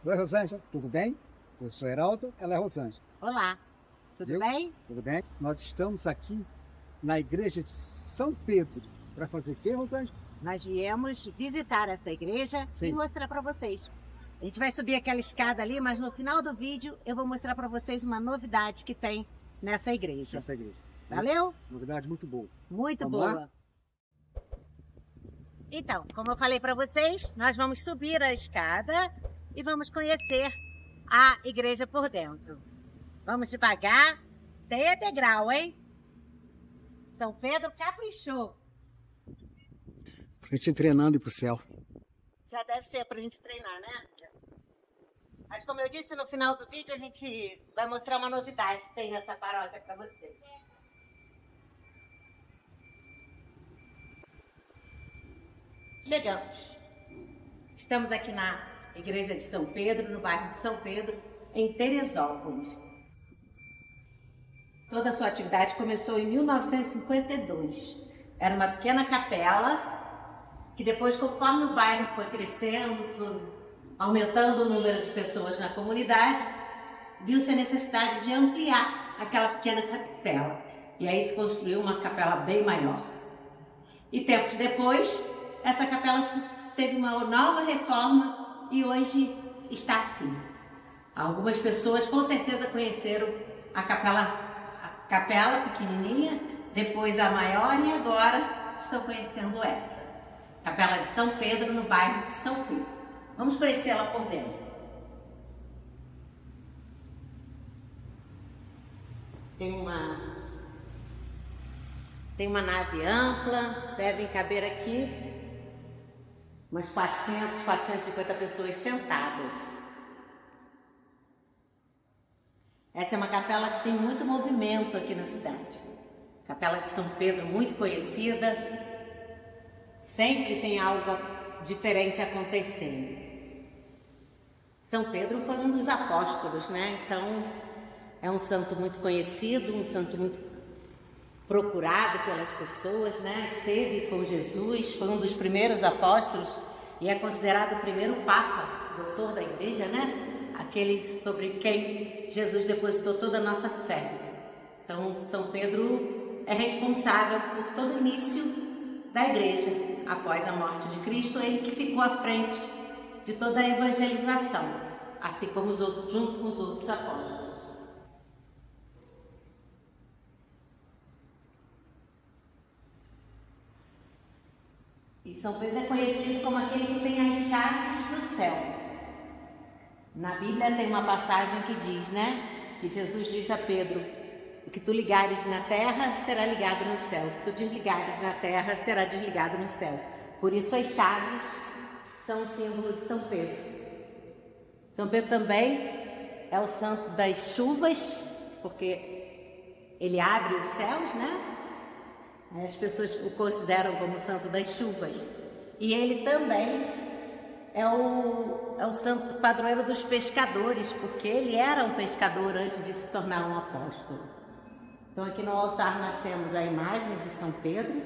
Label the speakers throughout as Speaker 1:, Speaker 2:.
Speaker 1: Oi, Rosângela, tudo bem? Eu sou Heraldo, ela é Rosângela.
Speaker 2: Olá, tudo bem?
Speaker 1: Tudo bem? Nós estamos aqui na igreja de São Pedro. Para fazer o quê, Rosângela?
Speaker 2: Nós viemos visitar essa igreja
Speaker 1: Sim.
Speaker 2: e mostrar para vocês. A gente vai subir aquela escada ali, mas no final do vídeo eu vou mostrar para vocês uma novidade que tem nessa igreja.
Speaker 1: Nessa igreja.
Speaker 2: Valeu?
Speaker 1: Novidade muito boa.
Speaker 2: Muito
Speaker 1: Vamos
Speaker 2: boa.
Speaker 1: lá?
Speaker 2: Então, como eu falei para vocês, nós vamos subir a escada e vamos conhecer a igreja por dentro. Vamos devagar, tem degrau, hein? São Pedro caprichou.
Speaker 1: A gente treinando e ir pro céu.
Speaker 2: Já deve ser pra gente treinar, né? Mas como eu disse, no final do vídeo a gente vai mostrar uma novidade que tem nessa paróquia para vocês. Chegamos. Estamos aqui na igreja de São Pedro, no bairro de São Pedro, em Teresópolis. Toda a sua atividade começou em 1952. Era uma pequena capela que depois, conforme o bairro foi crescendo, foi aumentando o número de pessoas na comunidade, viu-se a necessidade de ampliar aquela pequena capela. E aí se construiu uma capela bem maior. E tempos depois, essa capela teve uma nova reforma e hoje está assim. Algumas pessoas com certeza conheceram a capela pequenininha, depois a maior e agora estão conhecendo essa. Capela de São Pedro, no bairro de São Pedro. Vamos conhecê-la por dentro. Tem uma nave ampla, devem caber aqui umas 450 pessoas sentadas. Essa é uma capela que tem muito movimento aqui na cidade. Capela de São Pedro, muito conhecida. Sempre tem algo diferente acontecendo. São Pedro foi um dos apóstolos, né? Então, é um santo muito conhecido, um santo muito procurado pelas pessoas, né? Esteve com Jesus, foi um dos primeiros apóstolos e é considerado o primeiro papa, doutor da igreja, né? Aquele sobre quem Jesus depositou toda a nossa fé. Então, São Pedro é responsável por todo o início da igreja. Após a morte de Cristo, ele que ficou à frente de toda a evangelização, assim como os outros, junto com os outros apóstolos. E São Pedro é conhecido como aquele que tem as chaves do céu. Na Bíblia tem uma passagem que diz, né? Que Jesus diz a Pedro: o que tu ligares na terra será ligado no céu, o que tu desligares na terra será desligado no céu. Por isso as chaves são o símbolo de São Pedro. São Pedro também é o santo das chuvas, porque ele abre os céus, né? As pessoas o consideram como o santo das chuvas. E ele também é o santo padroeiro dos pescadores, porque ele era um pescador antes de se tornar um apóstolo. Então aqui no altar nós temos a imagem de São Pedro,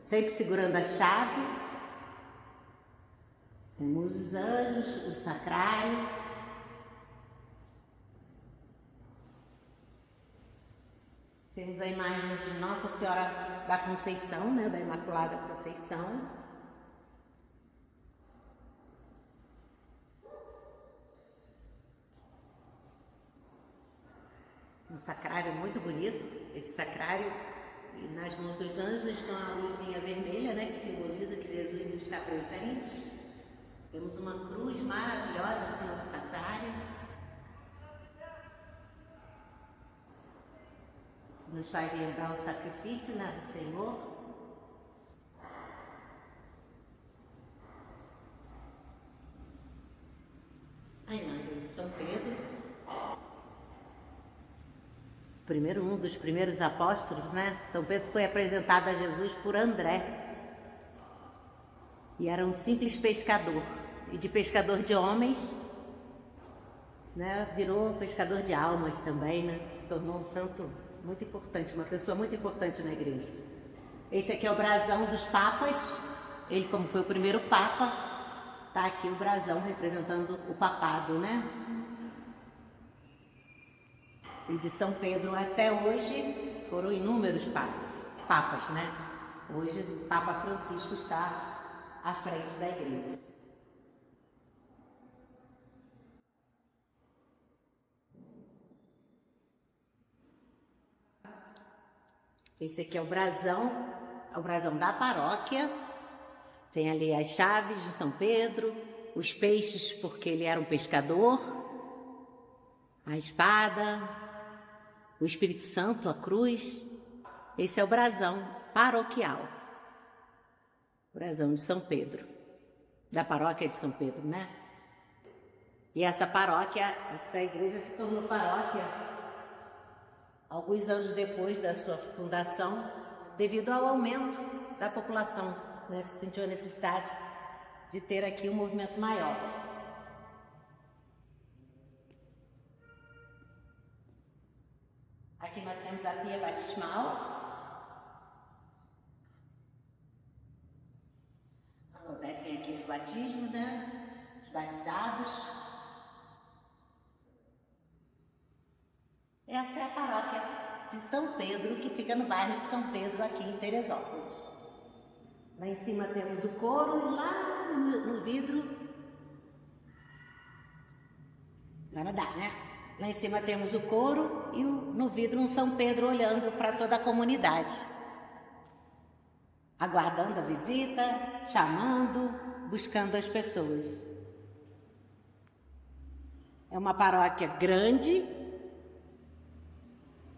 Speaker 2: sempre segurando a chave. Temos os anjos, o sacrário. Temos a imagem de Nossa Senhora da Conceição, né, da Imaculada Conceição. Um sacrário muito bonito. Esse sacrário, nas mãos dos anjos estão a luzinha vermelha, né, que simboliza que Jesus está presente. Temos uma cruz maravilhosa acima do sacrário. Nos faz lembrar o sacrifício, né, do Senhor. A imagem de São Pedro. Um dos primeiros apóstolos, né? São Pedro foi apresentado a Jesus por André. E era um simples pescador. E de pescador de homens, né, virou pescador de almas também, né? Se tornou um santo muito importante, uma pessoa muito importante na igreja. Esse aqui é o brasão dos papas. Ele, como foi o primeiro papa, tá aqui o brasão representando o papado, né? E de São Pedro até hoje foram inúmeros papas, né? Hoje o Papa Francisco está à frente da igreja. Esse aqui é o brasão da paróquia. Tem ali as chaves de São Pedro, os peixes, porque ele era um pescador, a espada, o Espírito Santo, a cruz. Esse é o brasão paroquial, o brasão de São Pedro, da paróquia de São Pedro, né? E essa igreja se tornou paróquia alguns anos depois da sua fundação, devido ao aumento da população, né? Se sentiu a necessidade de ter aqui um movimento maior. Aqui nós temos a pia batismal. Acontecem aqui os batismos, né? Os batizados. Essa é a paróquia de São Pedro, que fica no bairro de São Pedro, aqui em Teresópolis. Lá em cima temos o coro e lá no vidro... Agora dá, né? Lá em cima temos o coro e no vidro um São Pedro olhando para toda a comunidade. Aguardando a visita, chamando, buscando as pessoas. É uma paróquia grande,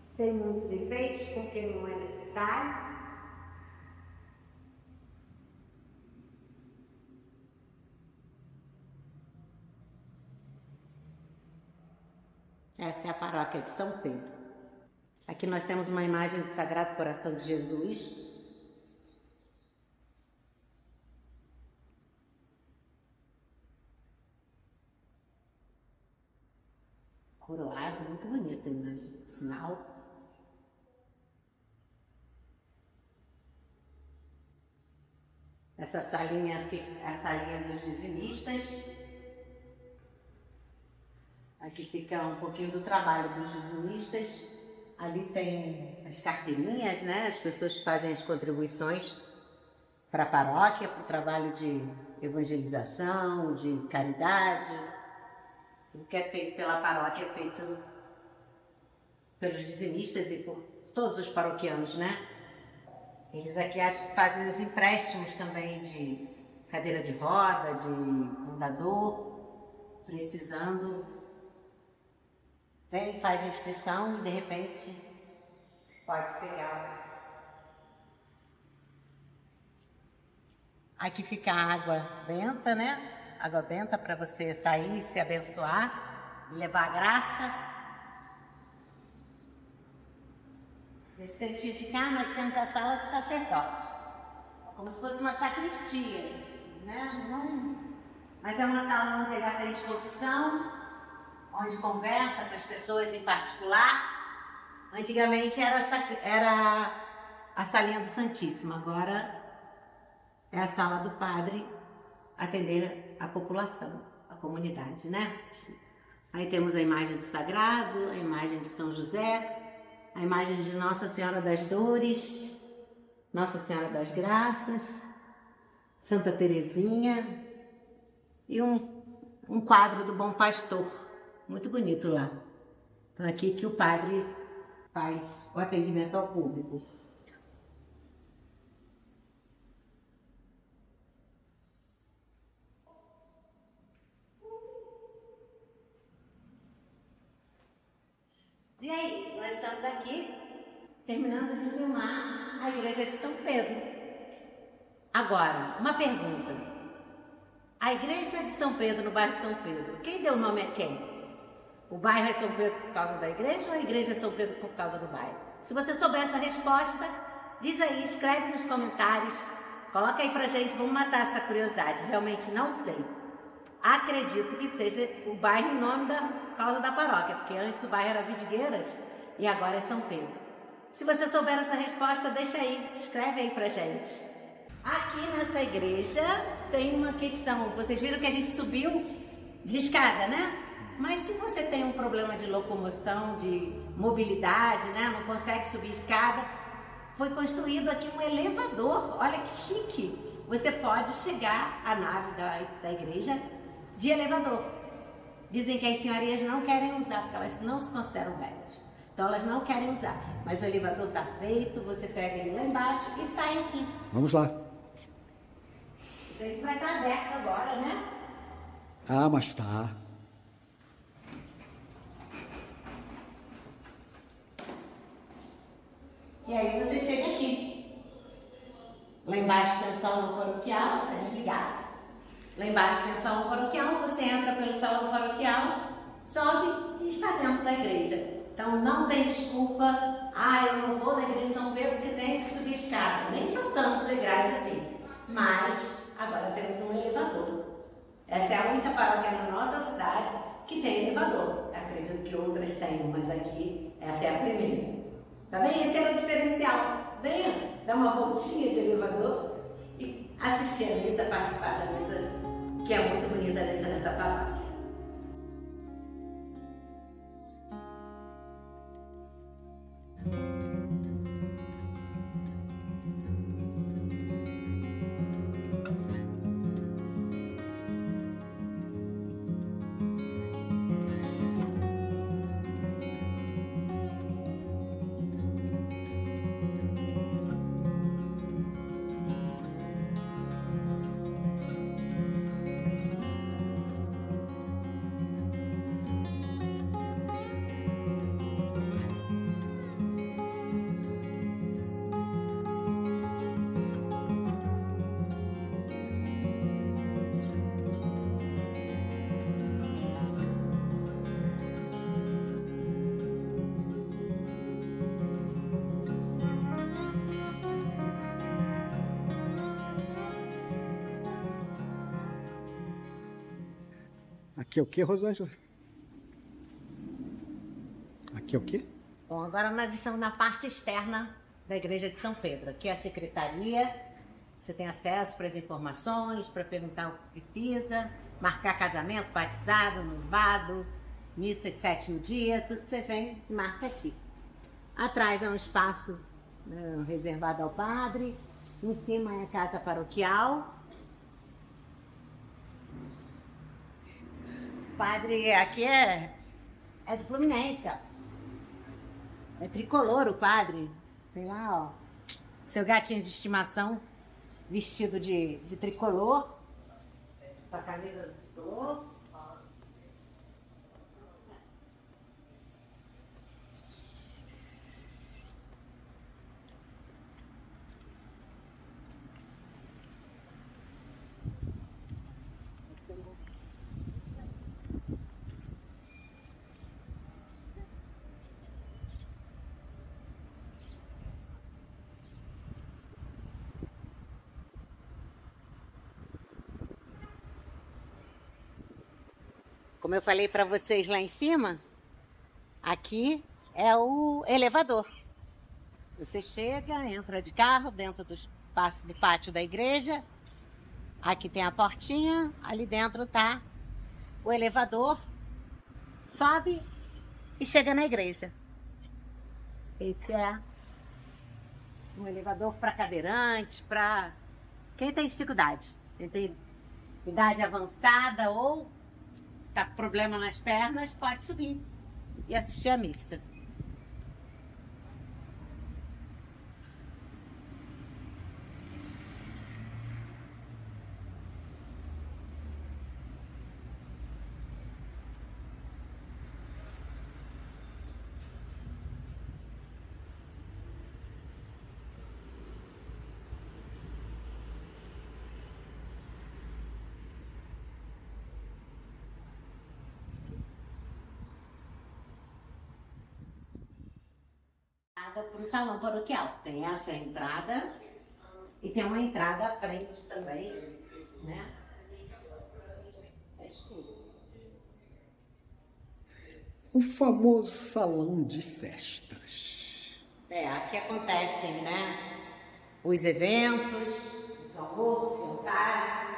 Speaker 2: sem muitos enfeites, porque não é necessário. Essa é a paróquia de São Pedro. Aqui nós temos uma imagem do Sagrado Coração de Jesus. Coroado, muito bonita a imagem, por sinal. Essa salinha aqui é a salinha dos dizimistas. Aqui fica um pouquinho do trabalho dos dizimistas. Ali tem as carteirinhas, né? As pessoas que fazem as contribuições para a paróquia, para o trabalho de evangelização, de caridade. Tudo que é feito pela paróquia é feito pelos dizimistas e por todos os paroquianos, né? Eles aqui fazem os empréstimos também de cadeira de roda, de andador, precisando. Vem, faz a inscrição e de repente pode pegar. Aqui fica a água benta, né? Água benta para você sair, se abençoar, levar a graça. Nesse cantinho de cá nós temos a sala do sacerdote, como se fosse uma sacristia, né? Mas é uma sala onde ele atende confissão, onde conversa com as pessoas em particular. Antigamente era a salinha do Santíssimo, agora é a sala do padre atender a população, a comunidade, né? Aí temos a imagem do Sagrado, a imagem de São José, a imagem de Nossa Senhora das Dores, Nossa Senhora das Graças, Santa Teresinha e um quadro do Bom Pastor, muito bonito lá. Então aqui que o padre faz o atendimento ao público. E é isso, nós estamos aqui terminando de filmar a igreja de São Pedro. Agora, uma pergunta. A igreja de São Pedro, no bairro de São Pedro, quem deu o nome a quem? O bairro é São Pedro por causa da igreja ou a igreja é São Pedro por causa do bairro? Se você souber essa resposta, diz aí, escreve nos comentários, coloca aí pra gente, vamos matar essa curiosidade. Realmente não sei. Acredito que seja o bairro em nome por causa da paróquia, porque antes o bairro era Vidigueiras e agora é São Pedro. Se você souber essa resposta, deixa aí, escreve aí pra gente. Aqui nessa igreja tem uma questão. Vocês viram que a gente subiu de escada, né? Mas se você tem um problema de locomoção, de mobilidade, né? Não consegue subir escada, foi construído aqui um elevador. Olha que chique! Você pode chegar à nave da igreja de elevador. Dizem que as senhorias não querem usar, porque elas não se consideram velhas. Então elas não querem usar. Mas o elevador está feito, você pega ele lá embaixo e sai aqui.
Speaker 1: Vamos lá.
Speaker 2: Então isso vai estar aberto agora, né?
Speaker 1: Ah, mas tá.
Speaker 2: E aí você chega aqui. Lá embaixo tem o salão paroquial, está desligado. Lá embaixo tem o salão paroquial, você entra pelo salão paroquial, sobe e está dentro da igreja. Então não tem desculpa, eu não vou na igreja de São Pedro porque tenho que subir escada. Nem são tantos degraus assim. Mas agora temos um elevador. Essa é a única paróquia na nossa cidade que tem elevador. Acredito que outras tenham, mas aqui essa é a primeira. Tá bem? Esse era o diferencial. Venha dar uma voltinha de elevador e assistir a missa, participar da missa, que é muito bonita a missa nessa paróquia.
Speaker 1: Aqui é o que, Rosângela? Aqui é o quê?
Speaker 2: Bom, agora nós estamos na parte externa da Igreja de São Pedro. Aqui é a secretaria, você tem acesso para as informações, para perguntar o que precisa, marcar casamento, batizado, noivado, missa de sétimo dia, tudo você vem e marca aqui. Atrás é um espaço reservado ao padre, em cima é a casa paroquial. O padre aqui é do Fluminense, ó. É tricolor o padre. Tem lá, ó, seu gatinho de estimação vestido de tricolor. Com a camisa do tricolor. Como eu falei para vocês lá em cima, aqui é o elevador. Você chega, entra de carro dentro do espaço do pátio da igreja. Aqui tem a portinha, ali dentro tá o elevador. Sobe e chega na igreja. Esse é um elevador para cadeirantes, para quem tem dificuldade. Quem tem idade avançada ou tá com problema nas pernas, pode subir e assistir a missa. Para o salão paroquial. Tem essa entrada e tem uma entrada à frente também, né?
Speaker 1: O famoso salão de festas.
Speaker 2: Aqui acontecem, né? Os eventos, almoços, jantares,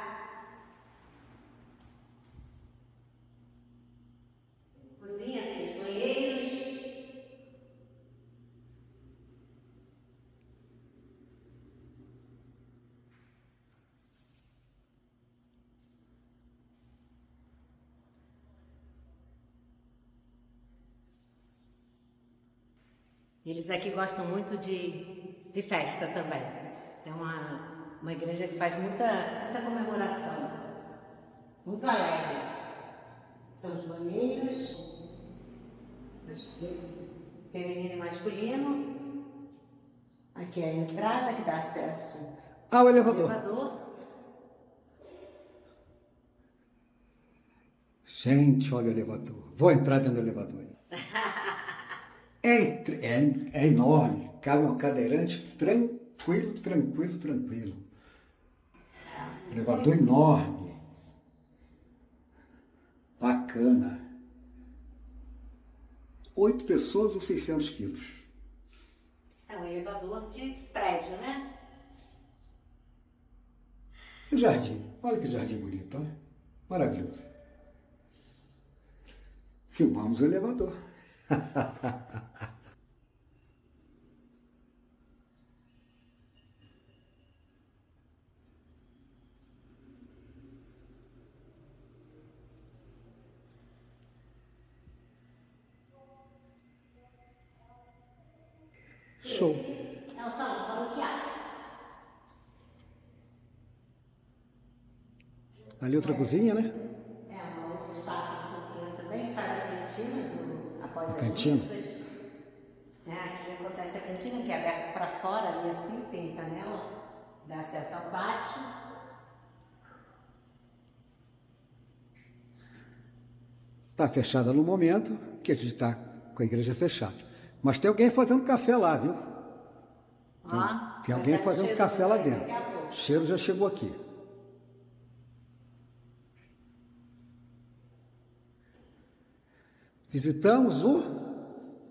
Speaker 2: Eles aqui gostam muito de festa também. É uma igreja que faz muita comemoração, muito alegre. São os banheiros, feminino e masculino. Aqui é a entrada que dá acesso
Speaker 1: ao elevador. Gente, olha o elevador. Vou entrar dentro do elevador. É enorme. Cabe um cadeirante tranquilo. Elevador enorme. Bacana. 8 pessoas ou 600 quilos.
Speaker 2: É um elevador de prédio, né?
Speaker 1: E o jardim? Olha que jardim bonito, olha. Maravilhoso. Filmamos o elevador. Show.
Speaker 2: É o salão paroquial.
Speaker 1: Ali outra cozinha, né?
Speaker 2: É um outro espaço de cozinha também, faz a cantina após as
Speaker 1: cantina.
Speaker 2: missas. Aqui acontece a cantina, que é aberta para fora, ali assim, tem canela, dá acesso ao pátio.
Speaker 1: Está fechada no momento, que a gente está com a igreja fechada. Mas tem alguém fazendo café lá, viu? Tem alguém fazendo café lá dentro. O cheiro já chegou aqui. Visitamos o...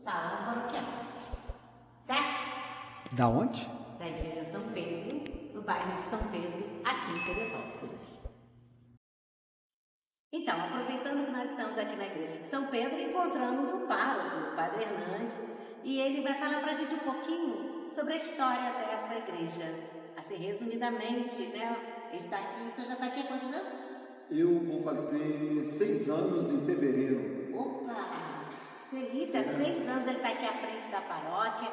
Speaker 2: salão paroquial. Certo?
Speaker 1: Da onde?
Speaker 2: Da Igreja São Pedro, no bairro de São Pedro, aqui em Teresópolis. Então, aproveitando que nós estamos aqui na Igreja de São Pedro, encontramos o pároco, o Padre Hernandes, e ele vai falar para a gente um pouquinho sobre a história dessa igreja. Assim, resumidamente, né? Ele está aqui, você já está aqui há quantos anos?
Speaker 3: Eu vou fazer 6 anos em fevereiro.
Speaker 2: Opa! Delícia! 6 anos ele está aqui à frente da paróquia.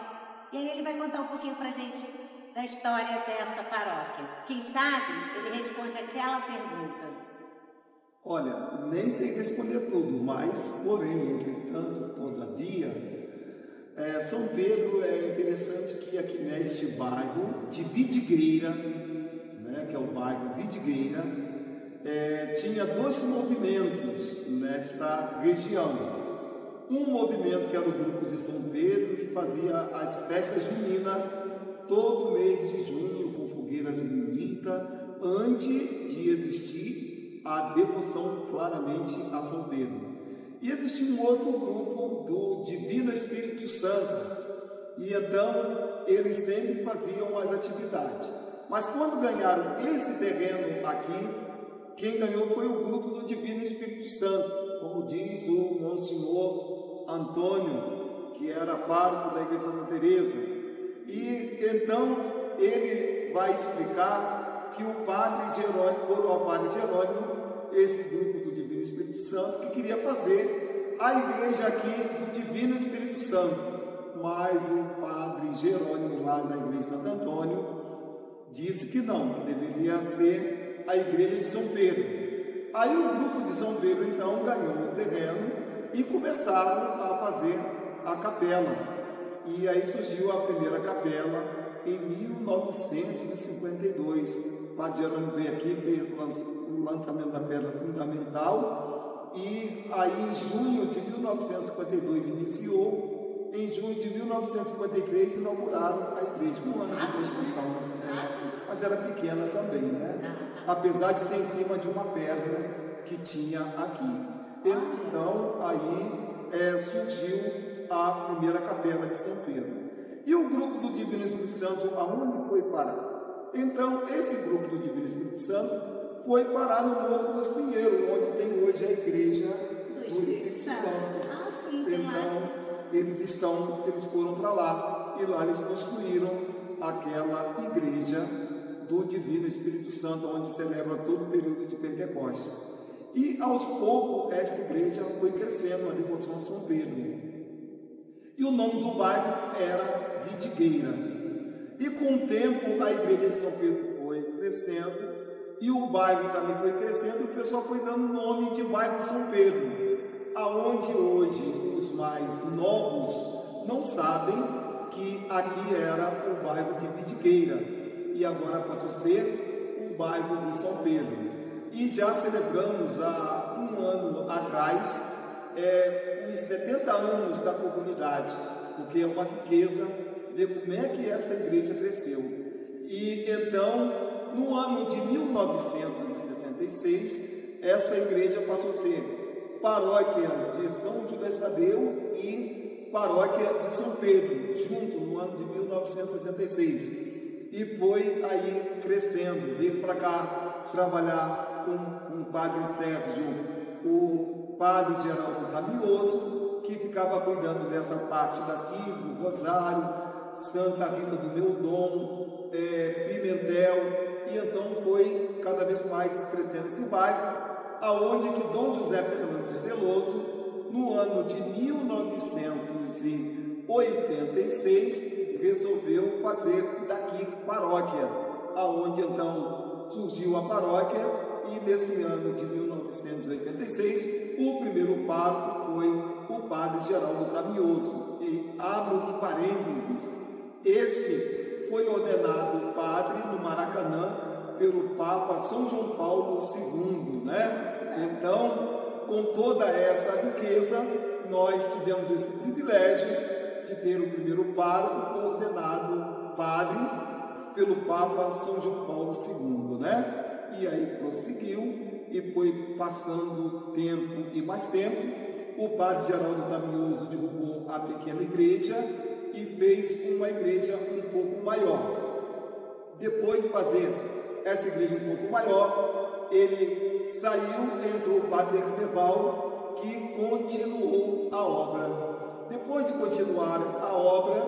Speaker 2: E aí ele vai contar um pouquinho para a gente da história dessa paróquia. Quem sabe ele responde aquela pergunta.
Speaker 3: Olha, nem sei responder tudo, mas, porém, entretanto, todavia, São Pedro é interessante que aqui neste bairro de Vidigueira, né, que é o bairro Vidigueira, tinha 2 movimentos nesta região. Um movimento que era o grupo de São Pedro, que fazia as festas juninas todo mês de junho, com fogueiras bonitas, antes de existir a devoção claramente a São Pedro. E existia um outro grupo do Divino Espírito Santo, e então eles sempre faziam as atividades. Mas quando ganharam esse terreno aqui, quem ganhou foi o grupo do Divino Espírito Santo, como diz o Monsenhor Antônio, que era pároco da Igreja Santa Teresa. E então ele vai explicar que o Padre Jerônimo, foram ao Padre Jerônimo, esse grupo do Divino Espírito Santo, que queria fazer a igreja aqui do Divino Espírito Santo. Mas o Padre Jerônimo, lá da Igreja de Santo Antônio, disse que não, que deveria ser a igreja de São Pedro. Aí o grupo de São Pedro, então, ganhou o terreno e começaram a fazer a capela. E aí surgiu a primeira capela em 1952. O Padre Jerônimo veio aqui, fez o lançamento da pedra fundamental, e aí em junho de 1952 iniciou, em junho de 1953 inauguraram a igreja, um ano de construção, mas era pequena também, né? Apesar de ser em cima de uma pedra que tinha aqui. Então aí surgiu a primeira capela de São Pedro. E o grupo do Divino Espírito Santo, aonde foi parar? Então, esse grupo do Divino Espírito Santo foi parar no Morro dos Pinheiros, onde tem hoje a igreja do Espírito Santo.
Speaker 2: Ah, sim, tem
Speaker 3: então,
Speaker 2: lá.
Speaker 3: eles foram para lá, e lá eles construíram aquela igreja do Divino Espírito Santo, onde celebra todo o período de Pentecostes. E aos poucos esta igreja foi crescendo, a devoção a São Pedro. E o nome do bairro era Vidigueira. E com o tempo a igreja de São Pedro foi crescendo e o bairro também foi crescendo e o pessoal foi dando o nome de bairro São Pedro, aonde hoje os mais novos não sabem que aqui era o bairro de Vidigueira e agora passou a ser o bairro de São Pedro. E já celebramos há um ano atrás os 70 anos da comunidade, porque é uma riqueza ver como é que essa igreja cresceu. E então, no ano de 1966, essa igreja passou a ser paróquia de São Judas Tadeu e paróquia de São Pedro, junto no ano de 1966. E foi aí crescendo, veio para cá trabalhar com o padre Sérgio, o padre Geraldo Camioso, que ficava cuidando dessa parte daqui, do Rosário, Santa Rita do Meudon, Pimentel, e então foi cada vez mais crescendo esse bairro, aonde que Dom José Fernandes Veloso, no ano de 1986, resolveu fazer daqui paróquia, aonde então surgiu a paróquia, e nesse ano de 1986, o primeiro pároco foi o padre Geraldo Camioso. E abro um parênteses, este foi ordenado padre no Maracanã pelo Papa São João Paulo II, né? Então, com toda essa riqueza, nós tivemos esse privilégio de ter o primeiro pároco ordenado padre pelo Papa São João Paulo II, né? E aí prosseguiu e foi passando tempo e mais tempo. O padre Geraldo Camioso derrubou a pequena igreja e fez uma igreja um pouco maior. Depois de fazer essa igreja um pouco maior, ele saiu, entrou o padre Carneval, que continuou a obra. Depois de continuar a obra,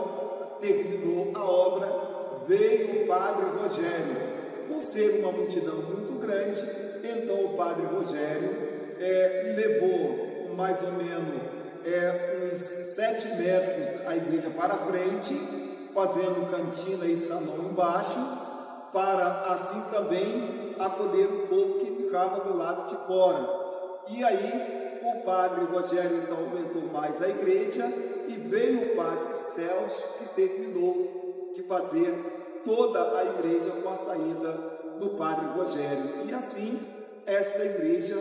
Speaker 3: terminou a obra, veio o padre Rogério. Por ser uma multidão muito grande, então o padre Rogério levou mais ou menos uns 7 metros a igreja para frente, fazendo cantina e salão embaixo, para assim também acolher o povo que ficava do lado de fora. E aí o padre Rogério então aumentou mais a igreja e veio o padre Celso, que terminou de fazer toda a igreja com a saída do padre Rogério. E assim, esta igreja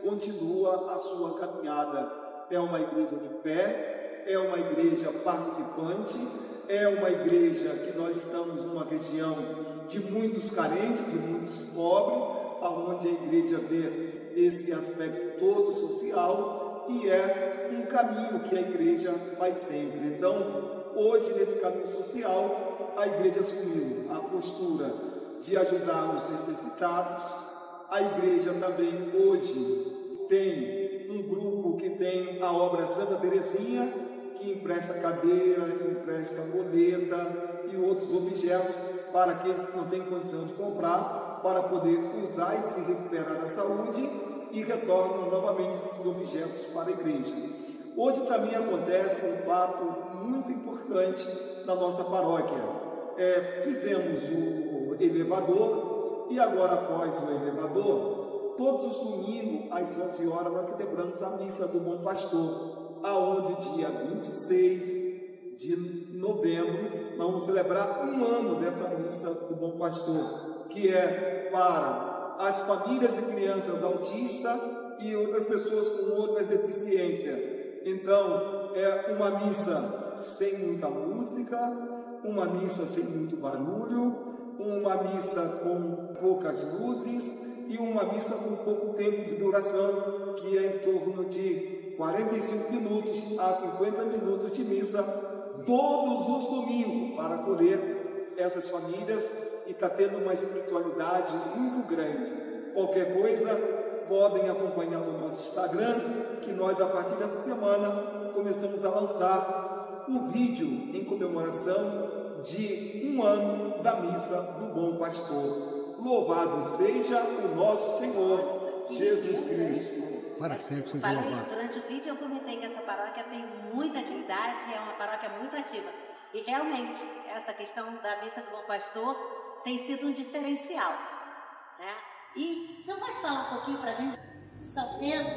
Speaker 3: continua a sua caminhada. É uma igreja de fé, é uma igreja participante, é uma igreja que nós estamos numa região de muitos carentes, de muitos pobres, onde a igreja vê esse aspecto todo social, e é um caminho que a igreja faz sempre. Então, hoje, nesse caminho social, a igreja assumiu a postura de ajudar os necessitados. A igreja também hoje tem um grupo que tem a obra Santa Teresinha, que empresta cadeira, empresta boleta e outros objetos para aqueles que não têm condição de comprar, para poder usar e se recuperar da saúde, e retornam novamente esses objetos para a igreja. Hoje também acontece um fato muito importante na nossa paróquia. Fizemos o elevador e agora, após o elevador, todos os domingos às 11 horas nós celebramos a missa do Bom Pastor, aonde dia 26 de novembro nós vamos celebrar um ano dessa missa do Bom Pastor, que é para as famílias e crianças autistas e outras pessoas com outras deficiências. Então, é uma missa sem muita música, uma missa sem muito barulho, uma missa com poucas luzes e uma missa com pouco tempo de duração, que é em torno de 45 minutos a 50 minutos de missa, todos os domingos, para acolher essas famílias, e está tendo uma espiritualidade muito grande. Qualquer coisa, podem acompanhar no nosso Instagram, que nós, a partir dessa semana, começamos a lançar o vídeo em comemoração de um ano da missa do Bom Pastor. Louvado seja o nosso Senhor Jesus Cristo.
Speaker 1: Para sempre seja
Speaker 2: falei,
Speaker 1: louvado.
Speaker 2: durante o vídeo eu comentei que essa paróquia tem muita atividade, é uma paróquia muito ativa. E realmente, essa questão da missa do Bom Pastor tem sido um diferencial, né? E o senhor pode falar um pouquinho pra gente de São Pedro?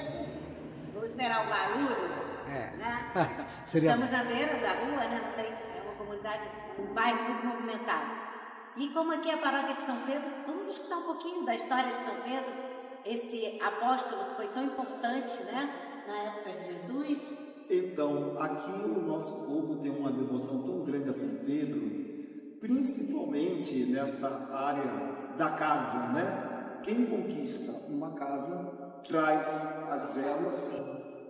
Speaker 2: Vou liberar o barulho. Né? Estamos na beira da rua, né? É uma comunidade, um bairro muito movimentado. E como aqui é a paróquia de São Pedro, vamos escutar um pouquinho da história de São Pedro, esse apóstolo que foi tão importante, né? Na época de Jesus.
Speaker 3: Então, aqui o nosso povo tem uma devoção tão grande a São Pedro, principalmente nessa área da casa, né? Quem conquista uma casa traz as velas,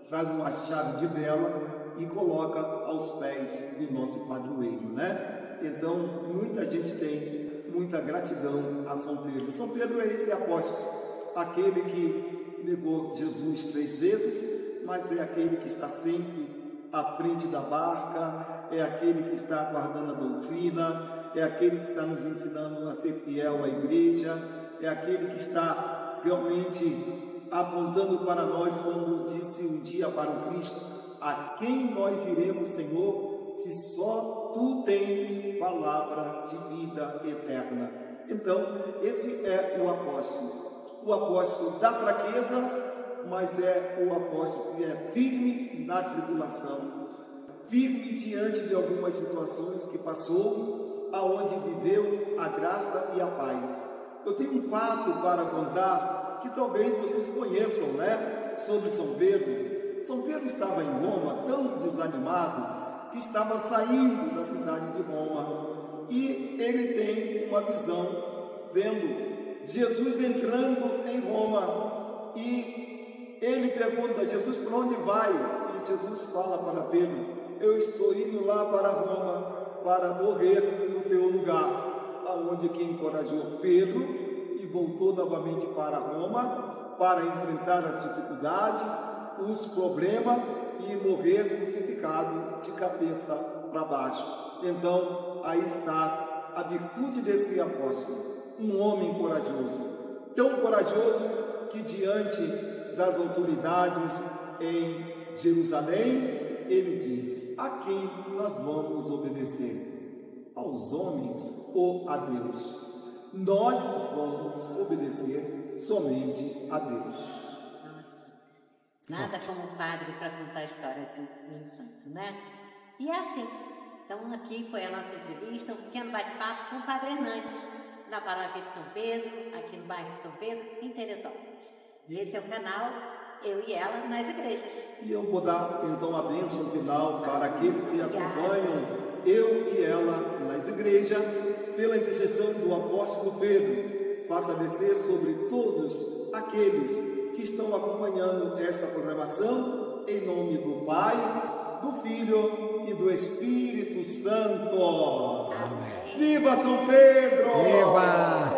Speaker 3: traz uma chave de vela e coloca aos pés do nosso padroeiro, né? Então, muita gente tem muita gratidão a São Pedro. São Pedro é esse apóstolo, aquele que negou Jesus 3 vezes, mas é aquele que está sempre à frente da barca, é aquele que está guardando a doutrina, é aquele que está nos ensinando a ser fiel à igreja, é aquele que está realmente apontando para nós, como disse um dia para o Cristo: a quem nós iremos, Senhor, se só Tu tens palavra de vida eterna? Então, esse é o apóstolo da fraqueza, mas é o apóstolo que é firme na tribulação, firme diante de algumas situações que passou, aonde viveu a graça e a paz. Eu tenho um fato para contar que talvez vocês conheçam, né? Sobre São Pedro. São Pedro estava em Roma tão desanimado que estava saindo da cidade de Roma, e ele tem uma visão vendo Jesus entrando em Roma, e ele pergunta: Jesus, para onde vai? E Jesus fala para Pedro: eu estou indo lá para Roma para morrer no teu lugar. Aonde que encorajou Pedro e voltou novamente para Roma para enfrentar as dificuldades, os problemas e morrer crucificado de cabeça para baixo. Então, aí está a virtude desse apóstolo, um homem corajoso, tão corajoso que diante das autoridades em Jerusalém, ele diz: a quem nós vamos obedecer? Aos homens ou a Deus? Nós vamos obedecer somente a Deus.
Speaker 2: Nossa, nada como o padre para contar a história do santo, né? E é assim. Então aqui foi a nossa entrevista, um pequeno bate-papo com o Padre Hernandes, na paróquia de São Pedro, aqui no bairro de São Pedro, em Teresópolis. E esse é o canal Eu e Ela nas Igrejas.
Speaker 3: E eu vou dar então a bênção final para aqueles que acompanham Eu e Ela nas Igrejas, pela intercessão do apóstolo Pedro. Faça descer sobre todos aqueles que estão acompanhando esta programação, em nome do Pai, do Filho e do Espírito Santo.
Speaker 1: Amém.
Speaker 3: Viva São Pedro!
Speaker 1: Viva!